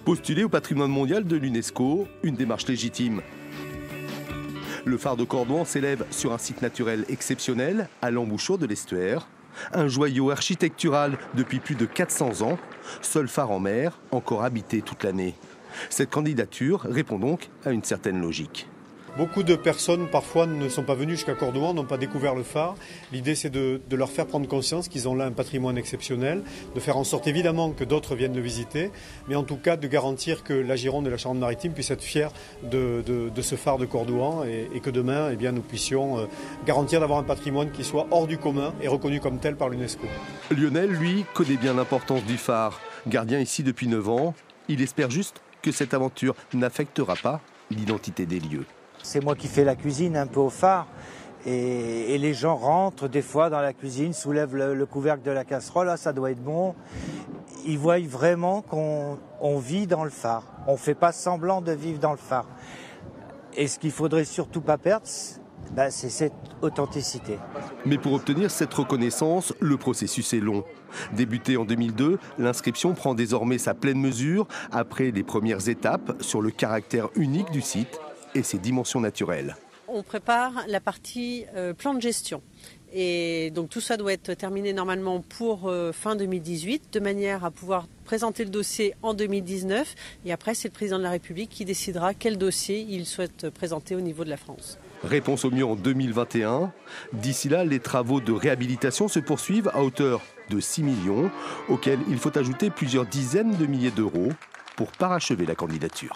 Postulé au patrimoine mondial de l'UNESCO, une démarche légitime. Le phare de Cordouan s'élève sur un site naturel exceptionnel, à l'embouchure de l'estuaire. Un joyau architectural depuis plus de 400 ans, seul phare en mer, encore habité toute l'année. Cette candidature répond donc à une certaine logique. Beaucoup de personnes parfois ne sont pas venues jusqu'à Cordouan, n'ont pas découvert le phare. L'idée c'est de leur faire prendre conscience qu'ils ont là un patrimoine exceptionnel, de faire en sorte évidemment que d'autres viennent le visiter, mais en tout cas de garantir que la Gironde et la Charente-Maritime puissent être fiers de ce phare de Cordouan et que demain eh bien, nous puissions garantir d'avoir un patrimoine qui soit hors du commun et reconnu comme tel par l'UNESCO. Lionel, lui, connaît bien l'importance du phare. Gardien ici depuis 9 ans, il espère juste que cette aventure n'affectera pas l'identité des lieux. C'est moi qui fais la cuisine un peu au phare et les gens rentrent des fois dans la cuisine, soulèvent le couvercle de la casserole, là, ça doit être bon. Ils voient vraiment qu'on vit dans le phare. On ne fait pas semblant de vivre dans le phare. Et ce qu'il ne faudrait surtout pas perdre, c'est cette authenticité. Mais pour obtenir cette reconnaissance, le processus est long. Débuté en 2002, l'inscription prend désormais sa pleine mesure après les premières étapes sur le caractère unique du site et ses dimensions naturelles. On prépare la partie plan de gestion. Et donc tout ça doit être terminé normalement pour fin 2018, de manière à pouvoir présenter le dossier en 2019. Et après, c'est le président de la République qui décidera quel dossier il souhaite présenter au niveau de la France. Réponse au mieux en 2021. D'ici là, les travaux de réhabilitation se poursuivent à hauteur de 6 millions, auxquels il faut ajouter plusieurs dizaines de milliers d'euros pour parachever la candidature.